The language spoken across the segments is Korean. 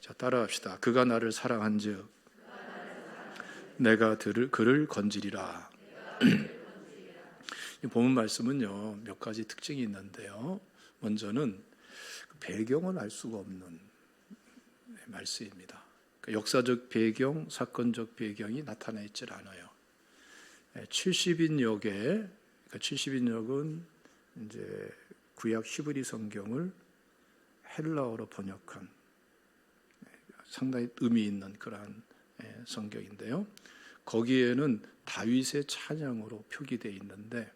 자, 따라합시다. 그가 나를 사랑한즉 내가 그를 건지리라. 이 본문 말씀은요, 몇 가지 특징이 있는데요. 먼저는 배경을 알 수가 없는 말씀입니다. 역사적 배경, 사건적 배경이 나타나 있질 않아요. 70인역에, 70인역은 이제 구약 히브리 성경을 헬라어로 번역한 상당히 의미 있는 그러한 성경인데요. 거기에는 다윗의 찬양으로 표기되어 있는데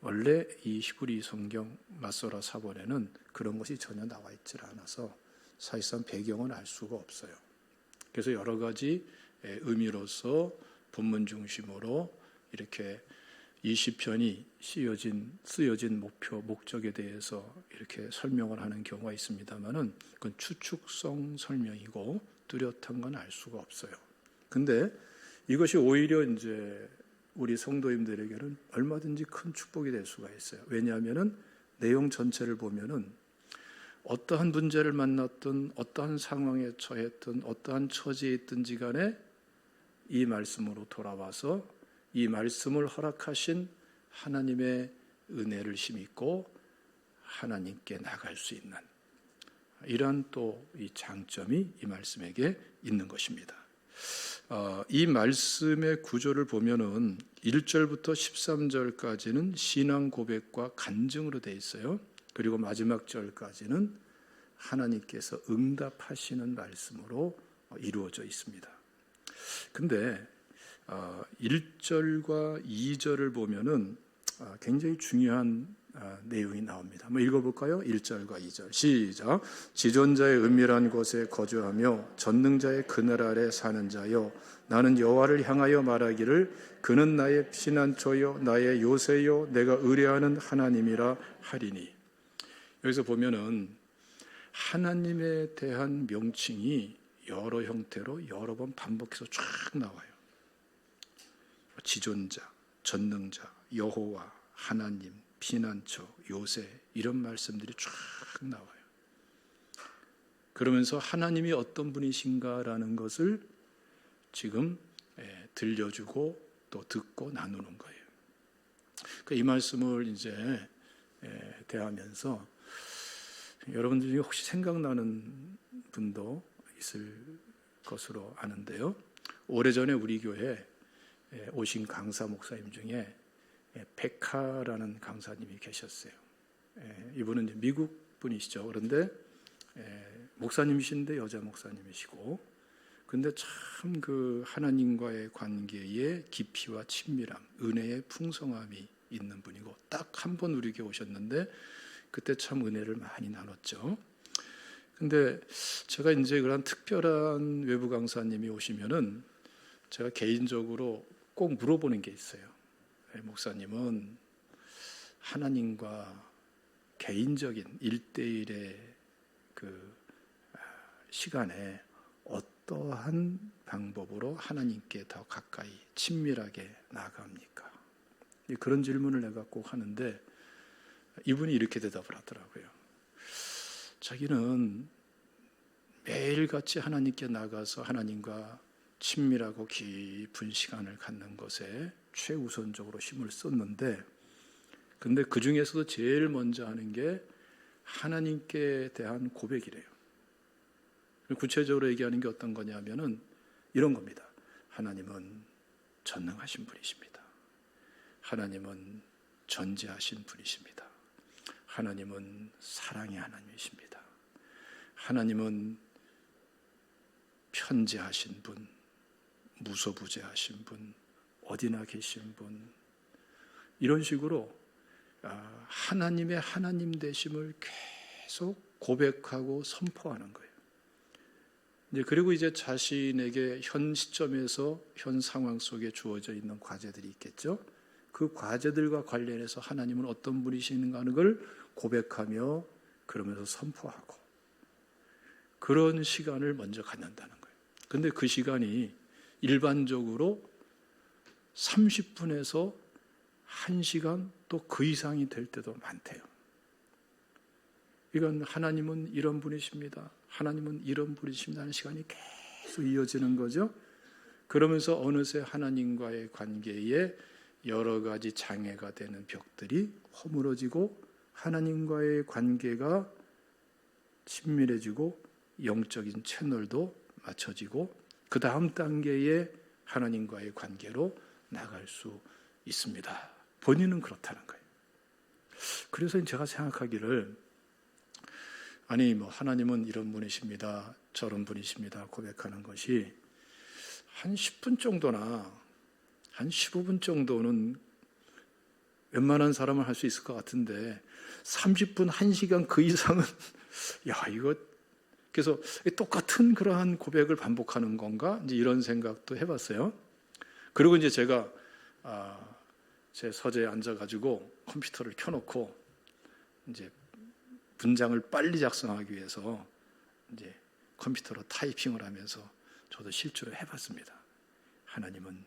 원래 이 히브리 성경 마소라 사본에는 그런 것이 전혀 나와 있질 않아서 사실상 배경을 알 수가 없어요. 그래서 여러 가지 의미로서 본문 중심으로 이렇게 이 시편이 쓰여진 목적에 대해서 이렇게 설명을 하는 경우가 있습니다만은 그건 추측성 설명이고 뚜렷한 건 알 수가 없어요. 근데 이것이 오히려 이제 우리 성도님들에게는 얼마든지 큰 축복이 될 수가 있어요. 왜냐하면은 내용 전체를 보면은 어떠한 문제를 만났든 어떠한 상황에 처했든 어떠한 처지에 있든지 간에 이 말씀으로 돌아와서 이 말씀을 허락하신 하나님의 은혜를 힘입고 하나님께 나갈 수 있는 이러한 또 이 장점이 이 말씀에게 있는 것입니다. 이 말씀의 구조를 보면은 1절부터 13절까지는 신앙 고백과 간증으로 되어 있어요. 그리고 마지막 절까지는 하나님께서 응답하시는 말씀으로 이루어져 있습니다. 근데 1절과 2절을 보면은 굉장히 중요한 내용이 나옵니다. 한번 읽어볼까요? 1절과 2절 시작. 지존자의 은밀한 곳에 거주하며 전능자의 그늘 아래 사는 자여, 나는 여호와를 향하여 말하기를 그는 나의 피난처요 나의 요새요 내가 의뢰하는 하나님이라 하리니. 여기서 보면은 하나님에 대한 명칭이 여러 형태로 여러 번 반복해서 쫙 나와요. 지존자, 전능자, 여호와, 하나님, 피난처, 요새 이런 말씀들이 쫙 나와요. 그러면서 하나님이 어떤 분이신가라는 것을 지금 들려주고 또 듣고 나누는 거예요. 이 말씀을 이제 대하면서 여러분들이 혹시 생각나는 분도 있을 것으로 아는데요. 오래전에 우리 교회에 오신 강사 목사님 중에 백하라는 강사님이 계셨어요. 이분은 이제 미국 분이시죠. 그런데 목사님이신데 여자 목사님이시고, 근데 참 그 하나님과의 관계의 깊이와 친밀함, 은혜의 풍성함이 있는 분이고, 딱 한 번 우리 교회 오셨는데 그때 참 은혜를 많이 나눴죠. 근데 제가 이제 그런 특별한 외부 강사님이 오시면은 제가 개인적으로 꼭 물어보는 게 있어요. 목사님은 하나님과 개인적인 1대1의 그 시간에 어떠한 방법으로 하나님께 더 가까이 친밀하게 나아갑니까? 그런 질문을 내가 꼭 하는데 이분이 이렇게 대답을 하더라고요. 자기는 매일같이 하나님께 나가서 하나님과 친밀하고 깊은 시간을 갖는 것에 최우선적으로 힘을 썼는데, 근데 그 중에서도 제일 먼저 하는 게 하나님께 대한 고백이래요. 구체적으로 얘기하는 게 어떤 거냐면은 이런 겁니다. 하나님은 전능하신 분이십니다. 하나님은 전지하신 분이십니다. 하나님은 사랑의 하나님이십니다. 하나님은 편재하신 분, 무소부재하신 분, 어디나 계신 분, 이런 식으로 하나님의 하나님 되심을 계속 고백하고 선포하는 거예요. 그리고 이제 자신에게 현 시점에서 현 상황 속에 주어져 있는 과제들이 있겠죠. 그 과제들과 관련해서 하나님은 어떤 분이신가 하는 걸 고백하며 그러면서 선포하고, 그런 시간을 먼저 갖는다는 거예요. 근데 그 시간이 일반적으로 30분에서 1시간 또 그 이상이 될 때도 많대요. 이건 하나님은 이런 분이십니다. 하나님은 이런 분이십니다 하는 시간이 계속 이어지는 거죠. 그러면서 어느새 하나님과의 관계에 여러 가지 장애가 되는 벽들이 허물어지고 하나님과의 관계가 친밀해지고 영적인 채널도 맞춰지고 그 다음 단계에 하나님과의 관계로 나갈 수 있습니다. 본인은 그렇다는 거예요. 그래서 제가 생각하기를 아니 하나님은 이런 분이십니다. 저런 분이십니다. 고백하는 것이 한 10분 정도나 한 15분 정도는 웬만한 사람은 할 수 있을 것 같은데 30분, 1시간 그 이상은 이거 그래서 똑같은 그러한 고백을 반복하는 건가? 이제 이런 생각도 해봤어요. 그리고 이제 제가 제 서재에 앉아가지고 컴퓨터를 켜놓고 이제 문장을 빨리 작성하기 위해서 이제 컴퓨터로 타이핑을 하면서 저도 실제로 해봤습니다. 하나님은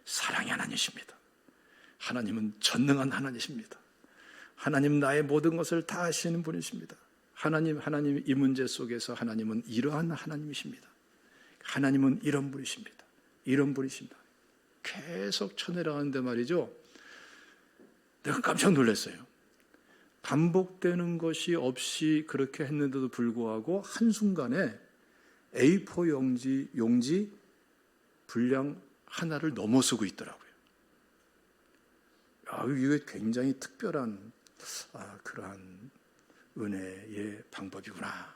사랑의 하나님이십니다. 하나님은 전능한 하나님이십니다. 하나님 나의 모든 것을 다 아시는 분이십니다. 하나님 이 문제 속에서 하나님은 이러한 하나님이십니다. 하나님은 이런 분이십니다. 이런 분이십니다. 계속 쳐내려가는데 말이죠. 내가 깜짝 놀랐어요. 반복되는 것이 없이 그렇게 했는데도 불구하고 한순간에 A4 용지 분량 하나를 넘어서고 있더라고요. 이게 굉장히 특별한 그러한 은혜의 방법이구나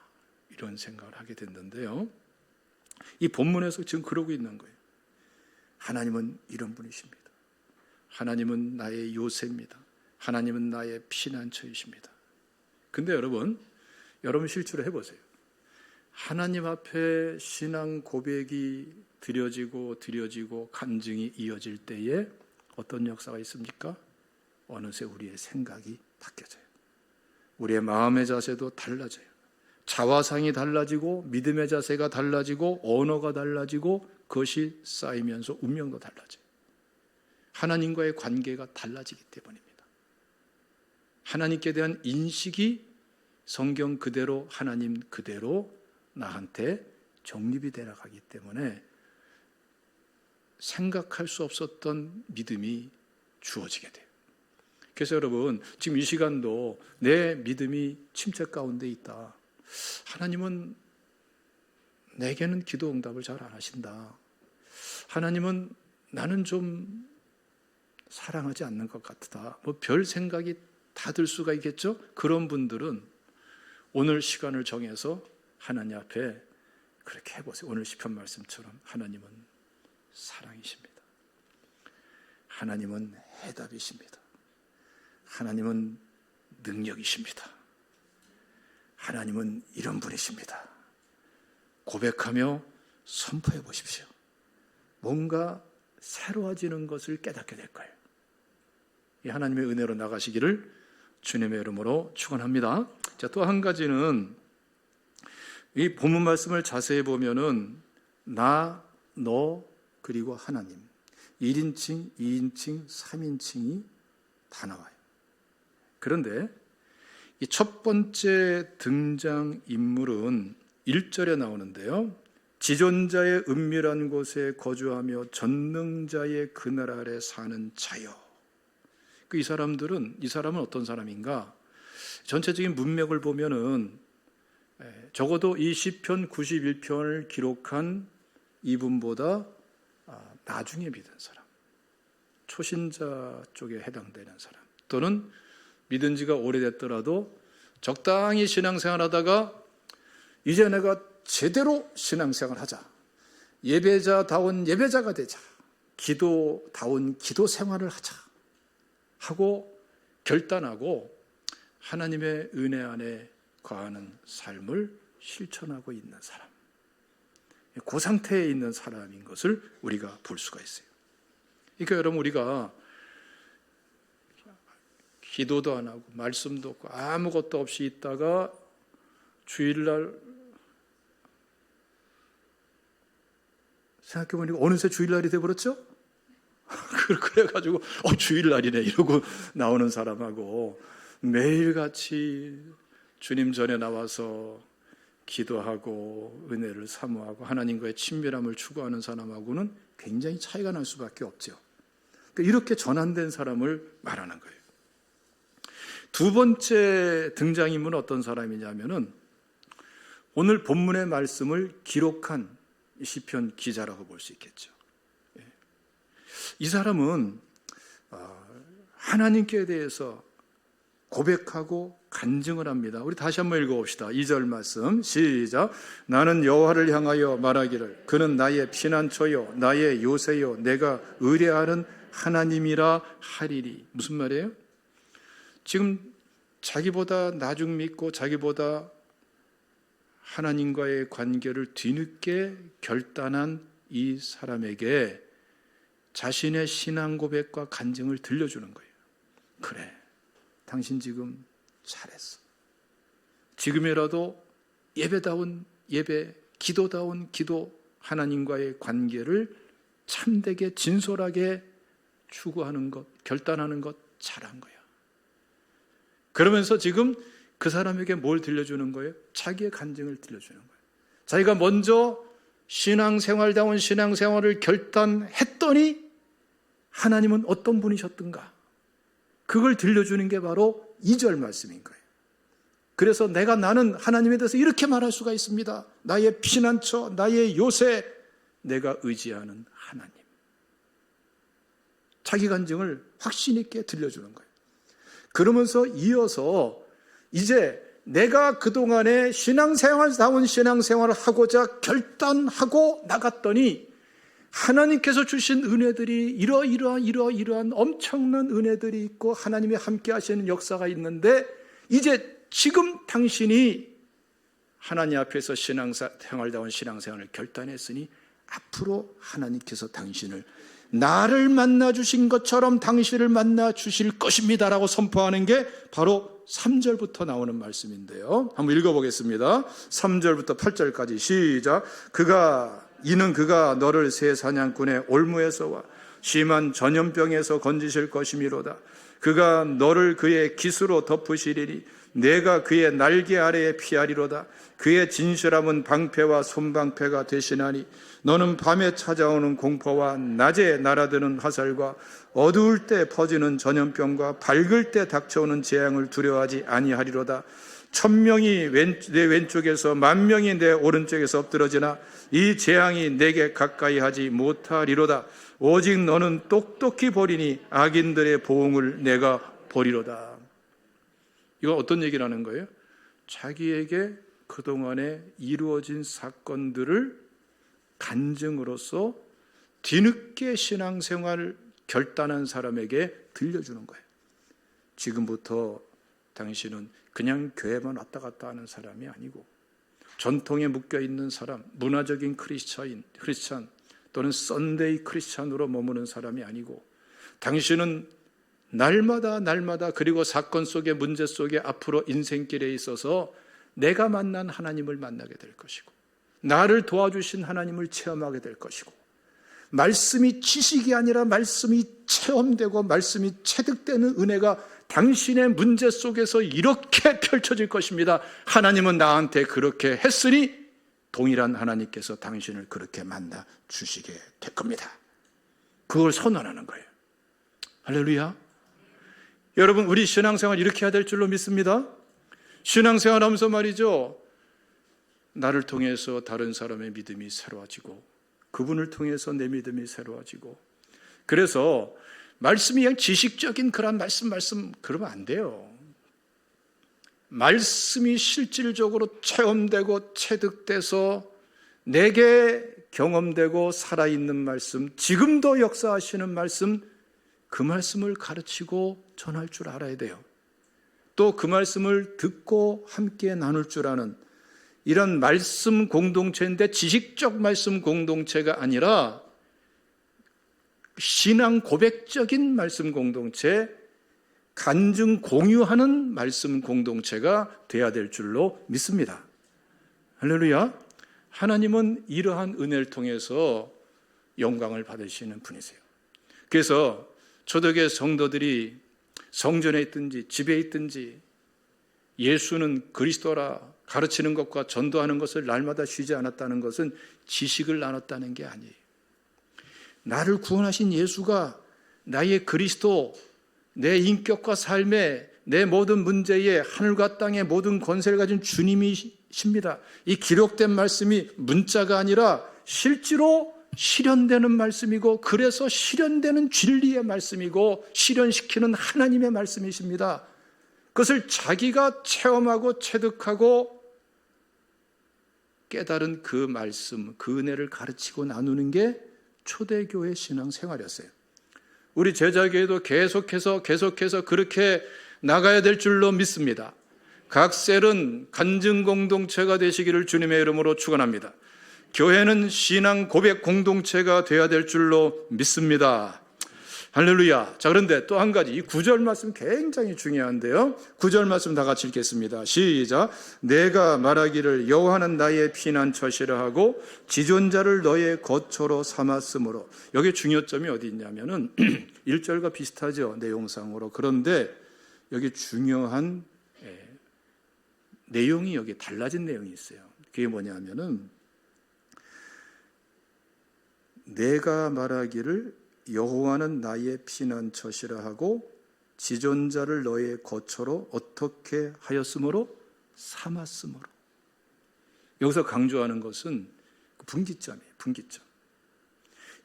이런 생각을 하게 됐는데요. 이 본문에서 지금 그러고 있는 거예요. 하나님은 이런 분이십니다. 하나님은 나의 요새입니다. 하나님은 나의 피난처이십니다. 근데 여러분 실제로 해보세요. 하나님 앞에 신앙 고백이 드려지고 간증이 이어질 때에 어떤 역사가 있습니까? 어느새 우리의 생각이 바뀌어져요. 우리의 마음의 자세도 달라져요. 자화상이 달라지고 믿음의 자세가 달라지고 언어가 달라지고 그것이 쌓이면서 운명도 달라져요. 하나님과의 관계가 달라지기 때문입니다. 하나님께 대한 인식이 성경 그대로 하나님 그대로 나한테 정립이 되어 가기 때문에 생각할 수 없었던 믿음이 주어지게 돼요. 그래서 여러분 지금 이 시간도 내 믿음이 침체 가운데 있다. 하나님은 내게는 기도 응답을 잘 안 하신다. 하나님은 나는 좀 사랑하지 않는 것 같다. 별 생각이 다 들 수가 있겠죠? 그런 분들은 오늘 시간을 정해서 하나님 앞에 그렇게 해보세요. 오늘 시편 말씀처럼 하나님은 사랑이십니다. 하나님은 해답이십니다. 하나님은 능력이십니다. 하나님은 이런 분이십니다. 고백하며 선포해 보십시오. 뭔가 새로워지는 것을 깨닫게 될 거예요. 이 하나님의 은혜로 나가시기를 주님의 이름으로 축원합니다. 자, 또 한 가지는 이 본문 말씀을 자세히 보면은 나, 너, 그리고 하나님 1인칭, 2인칭, 3인칭이 다 나와요. 그런데 이 첫 번째 등장 인물은 1절에 나오는데요. 지존자의 은밀한 곳에 거주하며 전능자의 그늘 아래 사는 자여. 이 사람은 어떤 사람인가? 전체적인 문맥을 보면은 적어도 이 시편 91편을 기록한 이분보다 나중에 믿은 사람, 초신자 쪽에 해당되는 사람, 또는 믿은 지가 오래됐더라도 적당히 신앙생활하다가 이제 내가 제대로 신앙생활하자, 예배자다운 예배자가 되자, 기도다운 기도 생활을 하자 하고 결단하고 하나님의 은혜 안에 거하는 삶을 실천하고 있는 사람, 그 상태에 있는 사람인 것을 우리가 볼 수가 있어요. 그러니까 여러분 우리가 기도도 안 하고 말씀도 없고 아무것도 없이 있다가 주일날 생각해보니까 어느새 주일날이 돼버렸죠? 그래가지고 주일날이네 이러고 나오는 사람하고 매일같이 주님 전에 나와서 기도하고 은혜를 사모하고 하나님과의 친밀함을 추구하는 사람하고는 굉장히 차이가 날 수밖에 없죠. 그러니까 이렇게 전환된 사람을 말하는 거예요. 두 번째 등장인물은 어떤 사람이냐면은 오늘 본문의 말씀을 기록한 시편 기자라고 볼 수 있겠죠. 이 사람은 하나님께 대해서 고백하고 간증을 합니다. 우리 다시 한번 읽어봅시다. 2절 말씀 시작. 나는 여호와를 향하여 말하기를 그는 나의 피난처요 나의 요새요 내가 의뢰하는 하나님이라 하리리. 무슨 말이에요? 지금 자기보다 나중 믿고 자기보다 하나님과의 관계를 뒤늦게 결단한 이 사람에게 자신의 신앙 고백과 간증을 들려주는 거예요. 그래, 당신 지금 잘했어. 지금이라도 예배다운 예배, 기도다운 기도, 하나님과의 관계를 참되게 진솔하게 추구하는 것, 결단하는 것 잘한 거야. 그러면서 지금 그 사람에게 뭘 들려주는 거예요? 자기의 간증을 들려주는 거예요. 자기가 먼저 신앙생활다운 신앙생활을 결단했더니 하나님은 어떤 분이셨던가, 그걸 들려주는 게 바로 2절 말씀인 거예요. 그래서 나는 하나님에 대해서 이렇게 말할 수가 있습니다. 나의 피난처, 나의 요새, 내가 의지하는 하나님. 자기 간증을 확신 있게 들려주는 거예요. 그러면서 이어서 이제 내가 그동안에 신앙생활다운 신앙생활을 하고자 결단하고 나갔더니 하나님께서 주신 은혜들이 이러이러한 엄청난 은혜들이 있고 하나님이 함께 하시는 역사가 있는데 이제 지금 당신이 하나님 앞에서 신앙생활다운 신앙생활을 결단했으니 앞으로 하나님께서 당신을 나를 만나 주신 것처럼 당신을 만나 주실 것입니다라고 선포하는 게 바로 3절부터 나오는 말씀인데요. 한번 읽어보겠습니다. 3절부터 8절까지 시작. 이는 그가 너를 새 사냥꾼의 올무에서와 심한 전염병에서 건지실 것이미로다. 그가 너를 그의 깃으로 덮으시리니 내가 그의 날개 아래에 피하리로다. 그의 진실함은 방패와 손방패가 되시나니 너는 밤에 찾아오는 공포와 낮에 날아드는 화살과 어두울 때 퍼지는 전염병과 밝을 때 닥쳐오는 재앙을 두려워하지 아니하리로다. 1000명이 내 왼쪽에서 10,000명이 내 오른쪽에서 엎드러지나 이 재앙이 내게 가까이 하지 못하리로다. 오직 너는 똑똑히 보리니 악인들의 보응을 내가 보리로다. 이건 어떤 얘기를 하는 거예요? 자기에게 그동안에 이루어진 사건들을 간증으로써 뒤늦게 신앙생활을 결단한 사람에게 들려주는 거예요. 지금부터 당신은 그냥 교회만 왔다 갔다 하는 사람이 아니고 전통에 묶여있는 사람, 문화적인 크리스찬 또는 썬데이 크리스찬으로 머무는 사람이 아니고 당신은 날마다 그리고 사건 속에 문제 속에 앞으로 인생길에 있어서 내가 만난 하나님을 만나게 될 것이고 나를 도와주신 하나님을 체험하게 될 것이고 말씀이 지식이 아니라 말씀이 체험되고 말씀이 체득되는 은혜가 당신의 문제 속에서 이렇게 펼쳐질 것입니다. 하나님은 나한테 그렇게 했으니 동일한 하나님께서 당신을 그렇게 만나 주시게 될 겁니다. 그걸 선언하는 거예요. 할렐루야. 여러분, 우리 신앙생활 이렇게 해야 될 줄로 믿습니다. 신앙생활 하면서 말이죠, 나를 통해서 다른 사람의 믿음이 새로워지고 그분을 통해서 내 믿음이 새로워지고, 그래서 말씀이 그냥 지식적인 그런 말씀 그러면 안 돼요. 말씀이 실질적으로 체험되고 체득돼서 내게 경험되고 살아있는 말씀, 지금도 역사하시는 말씀, 그 말씀을 가르치고 전할 줄 알아야 돼요. 또 그 말씀을 듣고 함께 나눌 줄 아는 이런 말씀 공동체인데 지식적 말씀 공동체가 아니라 신앙 고백적인 말씀 공동체, 간증 공유하는 말씀 공동체가 돼야 될 줄로 믿습니다. 할렐루야. 하나님은 이러한 은혜를 통해서 영광을 받으시는 분이세요. 그래서 초대교회 성도들이 성전에 있든지 집에 있든지 예수는 그리스도라 가르치는 것과 전도하는 것을 날마다 쉬지 않았다는 것은 지식을 나눴다는 게 아니에요. 나를 구원하신 예수가 나의 그리스도, 내 인격과 삶에, 내 모든 문제에 하늘과 땅의 모든 권세를 가진 주님이십니다. 이 기록된 말씀이 문자가 아니라 실제로 실현되는 말씀이고, 그래서 실현되는 진리의 말씀이고 실현시키는 하나님의 말씀이십니다. 그것을 자기가 체험하고 체득하고 깨달은 그 말씀, 그 은혜를 가르치고 나누는 게 초대교회 신앙생활이었어요. 우리 제자교회도 계속해서 그렇게 나가야 될 줄로 믿습니다. 각 셀은 간증 공동체가 되시기를 주님의 이름으로 축원합니다. 교회는 신앙 고백 공동체가 되어야 될 줄로 믿습니다. 할렐루야. 자, 그런데 또 한 가지, 이 9절 말씀 굉장히 중요한데요. 9절 말씀 다 같이 읽겠습니다. 시작. 내가 말하기를 여호와는 나의 피난처시라 하고 지존자를 너의 거처로 삼았으므로. 여기 중요점이 어디 있냐면은 1절과 비슷하죠, 내용상으로. 그런데 여기 중요한 내용이 여기 달라진 내용이 있어요. 그게 뭐냐면은 내가 말하기를 여호와는 나의 피난처시라 하고 지존자를 너의 거처로 어떻게 하였으므로? 삼았으므로. 여기서 강조하는 것은 분기점이에요. 분기점.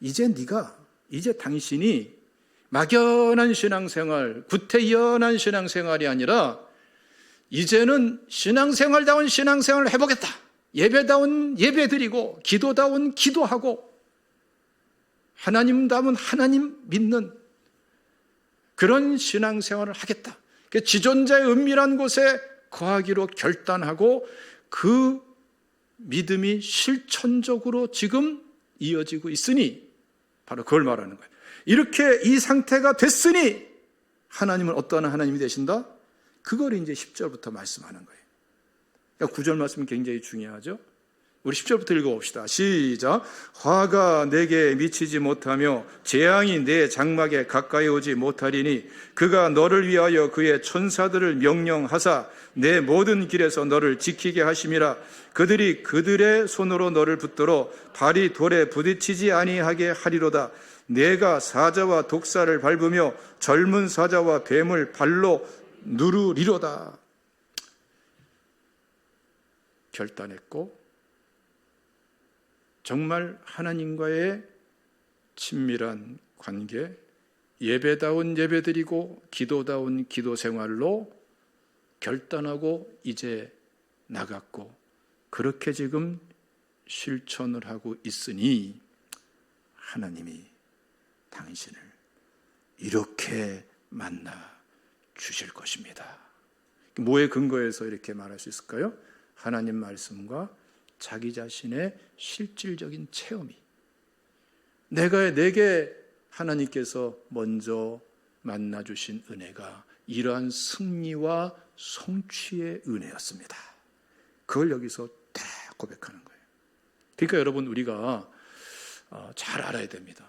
이제 당신이 막연한 신앙생활, 구태연한 신앙생활이 아니라 이제는 신앙생활다운 신앙생활을 해보겠다. 예배다운 예배드리고 기도다운 기도하고 하나님다운 하나님 믿는 그런 신앙생활을 하겠다. 지존자의 은밀한 곳에 거하기로 결단하고 그 믿음이 실천적으로 지금 이어지고 있으니 바로 그걸 말하는 거예요. 이렇게 이 상태가 됐으니 하나님은 어떠한 하나님이 되신다? 그걸 이제 10절부터 말씀하는 거예요. 그러니까 9절 말씀은 굉장히 중요하죠. 우리 10절부터 읽어봅시다. 시작. 화가 내게 미치지 못하며 재앙이 내 장막에 가까이 오지 못하리니 그가 너를 위하여 그의 천사들을 명령하사 내 모든 길에서 너를 지키게 하심이라. 그들이 그들의 손으로 너를 붙들어 발이 돌에 부딪히지 아니하게 하리로다. 내가 사자와 독사를 밟으며 젊은 사자와 뱀을 발로 누르리로다. 결단했고 정말 하나님과의 친밀한 관계, 예배다운 예배드리고 기도다운 기도 생활로 결단하고 이제 나갔고 그렇게 지금 실천을 하고 있으니 하나님이 당신을 이렇게 만나 주실 것입니다. 뭐에 근거해서 이렇게 말할 수 있을까요? 하나님 말씀과 자기 자신의 실질적인 체험이 내게 하나님께서 먼저 만나주신 은혜가 이러한 승리와 성취의 은혜였습니다. 그걸 여기서 다 고백하는 거예요. 그러니까 여러분 우리가 잘 알아야 됩니다.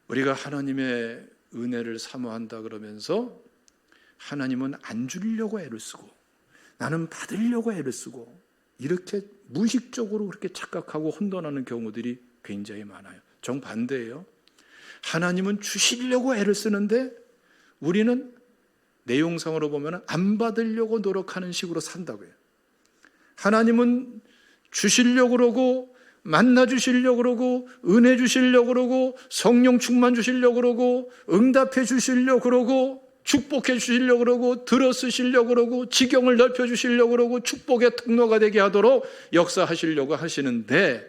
우리가 하나님의 은혜를 사모한다 그러면서 하나님은 안 주려고 애를 쓰고 나는 받으려고 애를 쓰고 이렇게 무의식적으로 그렇게 착각하고 혼돈하는 경우들이 굉장히 많아요. 정반대예요. 하나님은 주시려고 애를 쓰는데 우리는 내용상으로 보면 안 받으려고 노력하는 식으로 산다고요. 하나님은 주시려고 그러고 만나 주시려고 그러고 은혜 주시려고 그러고 성령 충만 주시려고 그러고 응답해 주시려고 그러고 축복해 주시려고 그러고 들어쓰시려고 그러고 지경을 넓혀 주시려고 그러고 축복의 통로가 되게 하도록 역사하시려고 하시는데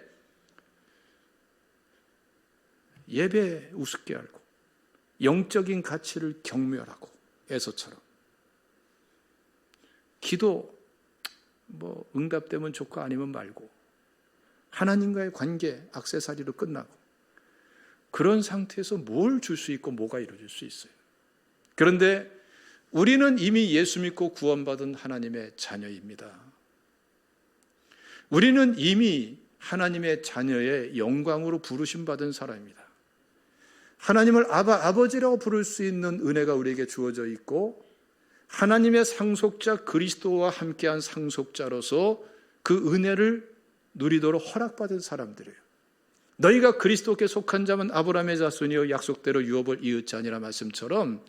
예배 우습게 알고 영적인 가치를 경멸하고 에서처럼 기도 응답되면 좋고 아니면 말고 하나님과의 관계 액세서리로 끝나고 그런 상태에서 뭘 줄 수 있고 뭐가 이루어질 수 있어요. 그런데 우리는 이미 예수 믿고 구원받은 하나님의 자녀입니다. 우리는 이미 하나님의 자녀의 영광으로 부르심 받은 사람입니다. 하나님을 아버지라고 부를 수 있는 은혜가 우리에게 주어져 있고 하나님의 상속자 그리스도와 함께한 상속자로서 그 은혜를 누리도록 허락받은 사람들이에요. 너희가 그리스도께 속한 자면 아브라함의 자손이여 약속대로 유업을 이었지 아니라 말씀처럼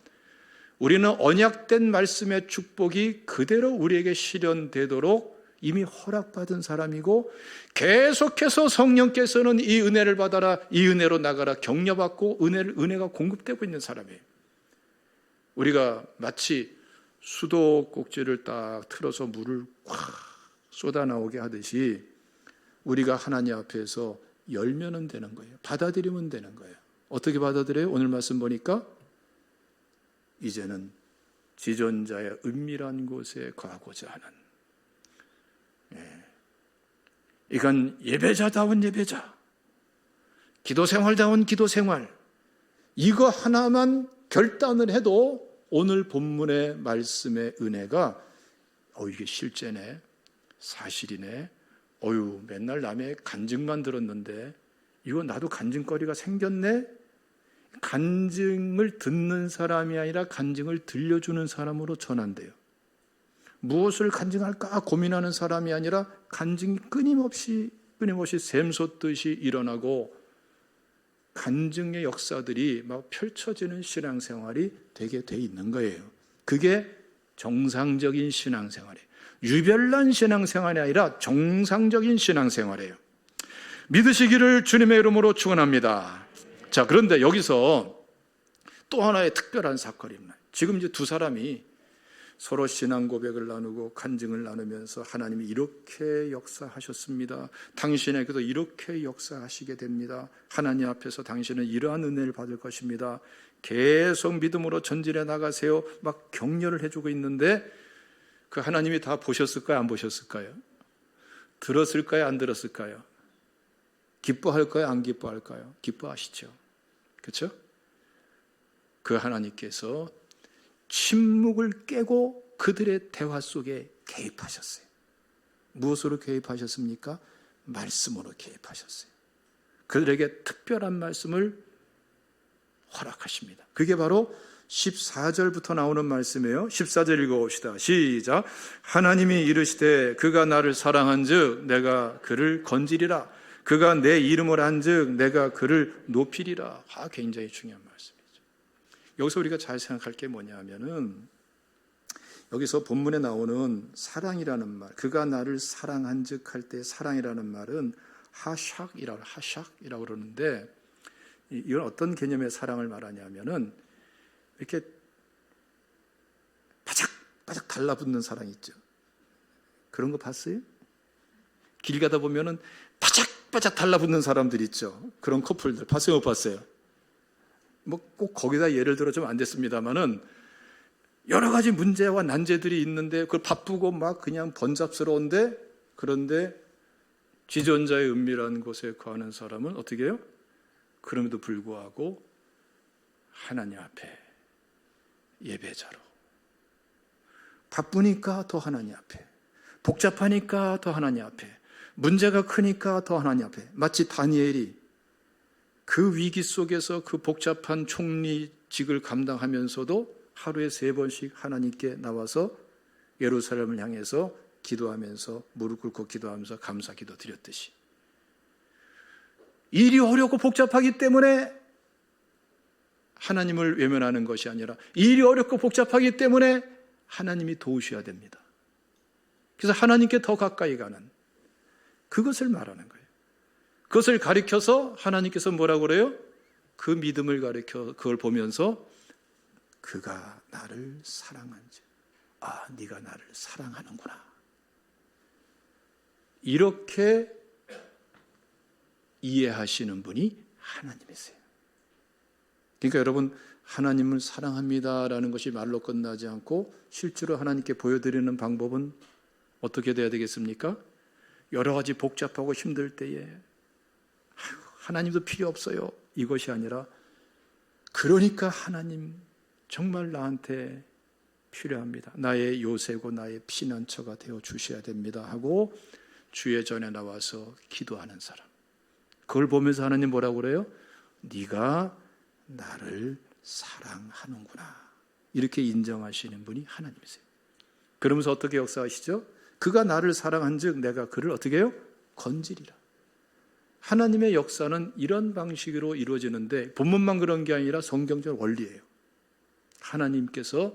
우리는 언약된 말씀의 축복이 그대로 우리에게 실현되도록 이미 허락받은 사람이고, 계속해서 성령께서는 이 은혜를 받아라, 이 은혜로 나가라 격려받고 은혜가 공급되고 있는 사람이에요. 우리가 마치 수도꼭지를 딱 틀어서 물을 꽉 쏟아 나오게 하듯이 우리가 하나님 앞에서 열면은 되는 거예요. 받아들이면 되는 거예요. 어떻게 받아들여요? 오늘 말씀 보니까 이제는 지존자의 은밀한 곳에 거하고자 하는, 이건 예배자다운 예배자, 기도생활다운 기도생활, 이거 하나만 결단을 해도 오늘 본문의 말씀의 은혜가 이게 실제네, 사실이네, 맨날 남의 간증만 들었는데 이거 나도 간증거리가 생겼네. 간증을 듣는 사람이 아니라 간증을 들려주는 사람으로 전환돼요. 무엇을 간증할까 고민하는 사람이 아니라 간증이 끊임없이 샘솟듯이 일어나고 간증의 역사들이 막 펼쳐지는 신앙생활이 되게 돼 있는 거예요. 그게 정상적인 신앙생활이에요. 유별난 신앙생활이 아니라 정상적인 신앙생활이에요. 믿으시기를 주님의 이름으로 축원합니다. 자, 그런데 여기서 또 하나의 특별한 사건입니다. 지금 이제 두 사람이 서로 신앙 고백을 나누고 간증을 나누면서 하나님이 이렇게 역사하셨습니다. 당신에게도 이렇게 역사하시게 됩니다. 하나님 앞에서 당신은 이러한 은혜를 받을 것입니다. 계속 믿음으로 전진해 나가세요. 막 격려를 해주고 있는데 그 하나님이 다 보셨을까요? 안 보셨을까요? 들었을까요? 안 들었을까요? 기뻐할까요? 안 기뻐할까요? 기뻐하시죠. 그렇죠? 그 하나님께서 침묵을 깨고 그들의 대화 속에 개입하셨어요. 무엇으로 개입하셨습니까? 말씀으로 개입하셨어요. 그들에게 특별한 말씀을 허락하십니다. 그게 바로 14절부터 나오는 말씀이에요. 14절 읽어봅시다. 시작. 하나님이 이르시되 그가 나를 사랑한즉 내가 그를 건지리라. 그가 내 이름을 한즉 내가 그를 높이리라. 굉장히 중요한 말씀이죠. 여기서 우리가 잘 생각할 게 뭐냐면은 여기서 본문에 나오는 사랑이라는 말, 그가 나를 사랑한즉 할 때 사랑이라는 말은 하샥이라고 그러는데, 이건 어떤 개념의 사랑을 말하냐면은 이렇게 바짝바짝 달라붙는 사랑 있죠. 그런 거 봤어요? 길 가다 보면은 바짝바짝 달라붙는 사람들 있죠. 그런 커플들 봤어요, 못 봤어요? 뭐 꼭 거기다 예를 들어 좀 안 됐습니다만은 여러 가지 문제와 난제들이 있는데 그걸 바쁘고 막 그냥 번잡스러운데, 그런데 지존자의 은밀한 곳에 거하는 사람은 어떻게 해요? 그럼에도 불구하고 하나님 앞에 예배자로, 바쁘니까 더 하나님 앞에, 복잡하니까 더 하나님 앞에, 문제가 크니까 더 하나님 앞에. 마치 다니엘이 그 위기 속에서 그 복잡한 총리직을 감당하면서도 하루에 3번씩 하나님께 나와서 예루살렘을 향해서 기도하면서 무릎 꿇고 기도하면서 감사 기도 드렸듯이, 일이 어렵고 복잡하기 때문에 하나님을 외면하는 것이 아니라 일이 어렵고 복잡하기 때문에 하나님이 도우셔야 됩니다. 그래서 하나님께 더 가까이 가는, 그것을 말하는 거예요. 그것을 가리켜서 하나님께서 뭐라고 그래요? 그 믿음을 가리켜 그걸 보면서 그가 나를 사랑한지, 네가 나를 사랑하는구나, 이렇게 이해하시는 분이 하나님이세요. 그러니까 여러분, 하나님을 사랑합니다라는 것이 말로 끝나지 않고 실제로 하나님께 보여드리는 방법은 어떻게 돼야 되겠습니까? 여러 가지 복잡하고 힘들 때에 하나님도 필요 없어요, 이것이 아니라, 그러니까 하나님 정말 나한테 필요합니다, 나의 요새고 나의 피난처가 되어 주셔야 됩니다 하고 주의 전에 나와서 기도하는 사람, 그걸 보면서 하나님 뭐라고 그래요? 네가 나를 사랑하는구나, 이렇게 인정하시는 분이 하나님이세요. 그러면서 어떻게 역사하시죠? 그가 나를 사랑한 즉 내가 그를 어떻게 해요? 건지리라. 하나님의 역사는 이런 방식으로 이루어지는데 본문만 그런 게 아니라 성경적 원리예요. 하나님께서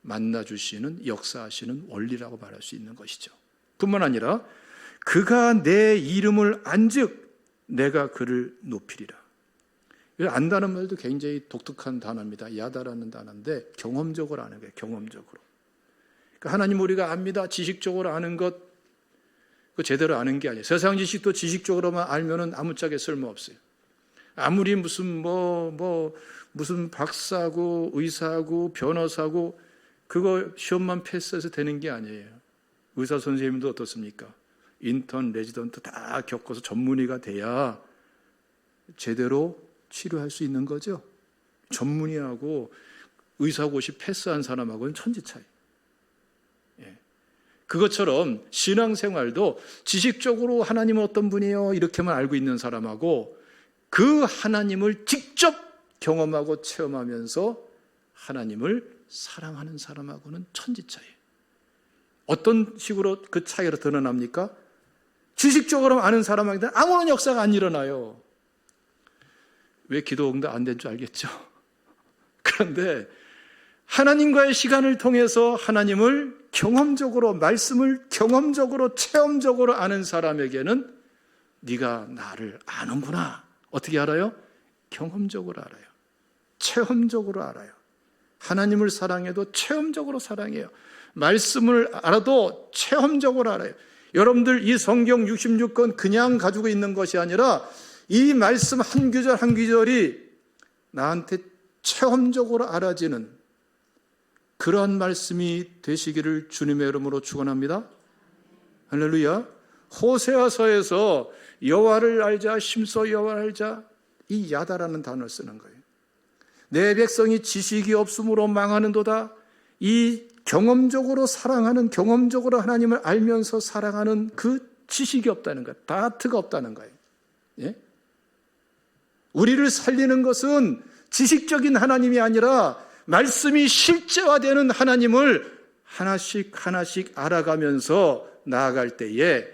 만나주시는 역사하시는 원리라고 말할 수 있는 것이죠. 뿐만 아니라 그가 내 이름을 안즉 내가 그를 높이리라. 안다는 말도 굉장히 독특한 단어입니다. 야다라는 단어인데 경험적으로 아는 거예요. 경험적으로. 그러니까 하나님 우리가 압니다. 지식적으로 아는 것 그 제대로 아는 게 아니에요. 세상 지식도 지식적으로만 알면은 아무짝에 쓸모없어요. 아무리 무슨 무슨 박사고 의사고 변호사고 그거 시험만 패스해서 되는 게 아니에요. 의사 선생님도 어떻습니까? 인턴, 레지던트 다 겪어서 전문의가 돼야 제대로 치료할 수 있는 거죠. 전문의하고 의사고시 패스한 사람하고는 천지 차이. 그것처럼 신앙생활도 지식적으로 하나님은 어떤 분이에요 이렇게만 알고 있는 사람하고 그 하나님을 직접 경험하고 체험하면서 하나님을 사랑하는 사람하고는 천지 차이. 어떤 식으로 그 차이가 드러납니까? 지식적으로 아는 사람한테 아무런 역사가 안 일어나요. 왜 기도 응답 안 된 줄 알겠죠? 그런데 하나님과의 시간을 통해서 하나님을 경험적으로, 말씀을 경험적으로, 체험적으로 아는 사람에게는 네가 나를 아는구나. 어떻게 알아요? 경험적으로 알아요. 체험적으로 알아요. 하나님을 사랑해도 체험적으로 사랑해요. 말씀을 알아도 체험적으로 알아요. 여러분들 이 성경 66권 그냥 가지고 있는 것이 아니라 이 말씀 한 구절 한 구절이 나한테 체험적으로 알아지는 그러한 말씀이 되시기를 주님의 이름으로 축원합니다. 할렐루야. 호세아서에서 여호와를 알자, 심소 여호와를 알자, 이 야다라는 단어를 쓰는 거예요. 내 백성이 지식이 없으므로 망하는도다. 이 경험적으로 사랑하는, 경험적으로 하나님을 알면서 사랑하는 그 지식이 없다는 거예요. 다트가 없다는 거예요. 예? 우리를 살리는 것은 지식적인 하나님이 아니라 말씀이 실제화되는 하나님을 하나씩 하나씩 알아가면서 나아갈 때에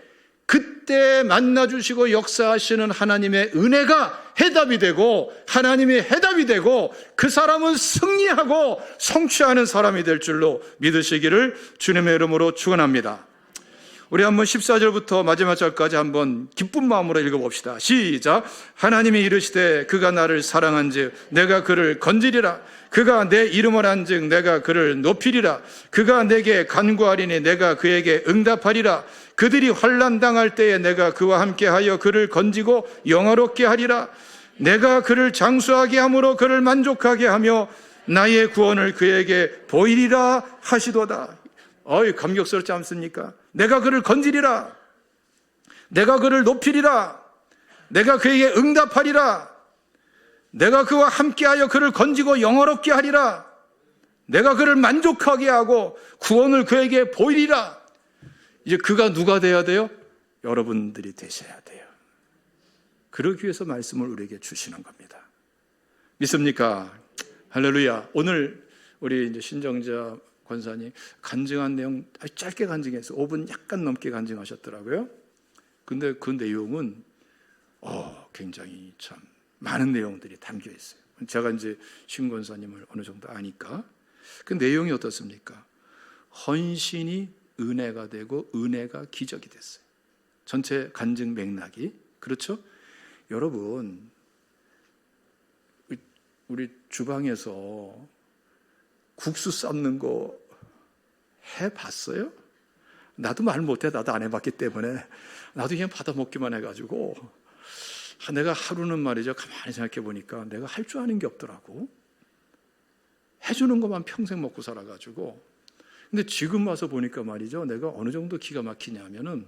그때 만나주시고 역사하시는 하나님의 은혜가 해답이 되고 하나님의 해답이 되고 그 사람은 승리하고 성취하는 사람이 될 줄로 믿으시기를 주님의 이름으로 축원합니다. 우리 한번 14절부터 마지막 절까지 한번 기쁜 마음으로 읽어봅시다. 시작. 하나님이 이르시되 그가 나를 사랑한즉 내가 그를 건지리라. 그가 내 이름을 안즉 내가 그를 높이리라. 그가 내게 간구하리니 내가 그에게 응답하리라. 그들이 환난 당할 때에 내가 그와 함께하여 그를 건지고 영화롭게 하리라. 내가 그를 장수하게 함으로 그를 만족하게 하며 나의 구원을 그에게 보이리라 하시도다. 감격스럽지 않습니까? 내가 그를 건지리라. 내가 그를 높이리라. 내가 그에게 응답하리라. 내가 그와 함께하여 그를 건지고 영화롭게 하리라. 내가 그를 만족하게 하고 구원을 그에게 보이리라. 이제 그가 누가 돼야 돼요? 여러분들이 되셔야 돼요. 그러기 위해서 말씀을 우리에게 주시는 겁니다. 믿습니까? 할렐루야. 오늘 우리 이제 신정자 권사님 간증한 내용 아주 짧게 간증해서 5분 약간 넘게 간증하셨더라고요. 근데 그 내용은 굉장히 참 많은 내용들이 담겨 있어요. 제가 이제 신 권사님을 어느 정도 아니까 그 내용이 어떻습니까? 헌신이 은혜가 되고 은혜가 기적이 됐어요. 전체 간증 맥락이 그렇죠? 여러분 우리 주방에서 국수 삶는 거 해봤어요? 나도 말 못해. 나도 안 해봤기 때문에 나도 그냥 받아 먹기만 해가지고 내가 하루는 말이죠 가만히 생각해 보니까 내가 할 줄 아는 게 없더라고. 해주는 것만 평생 먹고 살아가지고. 근데 지금 와서 보니까 말이죠 내가 어느 정도 기가 막히냐면은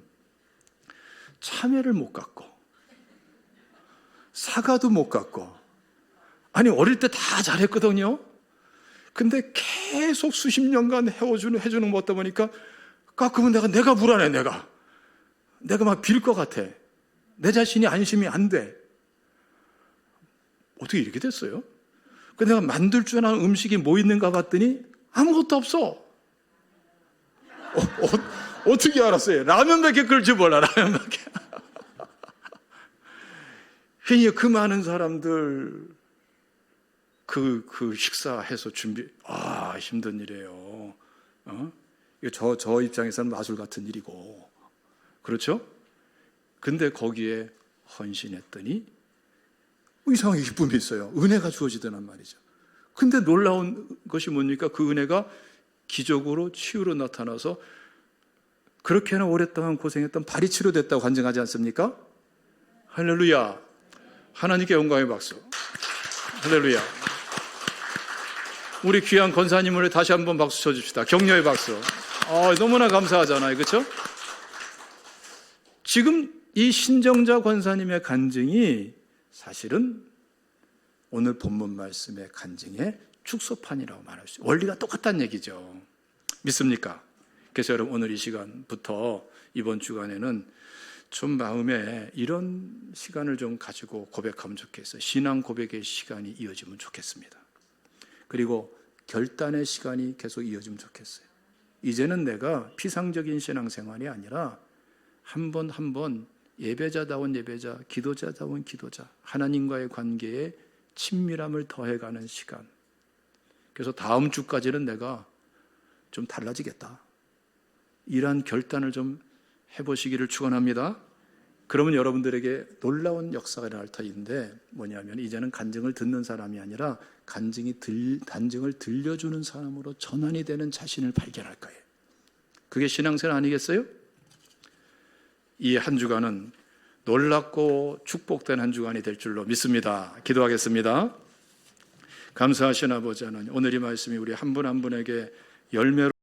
참외를 못 갖고 사과도 못 갖고 아니 어릴 때 다 잘했거든요. 근데 계속 수십 년간 해주는 거 어떠 보니까 깎으면 내가 불안해. 내가 막 빌 것 같아. 내 자신이 안심이 안 돼. 어떻게 이렇게 됐어요? 근데 내가 만들 줄 아는 음식이 뭐 있는가 봤더니 아무것도 없어. 어떻게 알았어요? 라면밖에 끓일 줄 몰라, 라면밖에. 괜히 그 많은 사람들 그 식사해서 힘든 일이에요. 저 입장에서는 마술 같은 일이고. 그렇죠? 근데 거기에 헌신했더니 이상하게 기쁨이 있어요. 은혜가 주어지더란 말이죠. 근데 놀라운 것이 뭡니까? 그 은혜가 기적으로 치유로 나타나서 그렇게나 오랫동안 고생했던 발이 치료됐다고 간증하지 않습니까? 할렐루야. 하나님께 영광의 박수. 할렐루야. 우리 귀한 권사님을 다시 한번 박수 쳐줍시다. 격려의 박수. 너무나 감사하잖아요. 그렇죠? 지금 이 신정자 권사님의 간증이 사실은 오늘 본문 말씀의 간증의 축소판이라고 말할 수 있어요. 원리가 똑같다는 얘기죠. 믿습니까? 그래서 여러분 오늘 이 시간부터 이번 주간에는 좀 마음에 이런 시간을 좀 가지고 고백하면 좋겠어요. 신앙 고백의 시간이 이어지면 좋겠습니다. 그리고 결단의 시간이 계속 이어지면 좋겠어요. 이제는 내가 피상적인 신앙생활이 아니라 한 번 한 번 예배자다운 예배자, 기도자다운 기도자, 하나님과의 관계에 친밀함을 더해가는 시간. 그래서 다음 주까지는 내가 좀 달라지겠다. 이러한 결단을 좀 해보시기를 축원합니다. 그러면 여러분들에게 놀라운 역사가 일어날 터인데 뭐냐면 이제는 간증을 듣는 사람이 아니라 간증을 들려주는 사람으로 전환이 되는 자신을 발견할 거예요. 그게 신앙생활 아니겠어요? 이 한 주간은 놀랍고 축복된 한 주간이 될 줄로 믿습니다. 기도하겠습니다. 감사하신 아버지 하나님, 오늘 이 말씀이 우리 한 분 한 분에게 열매로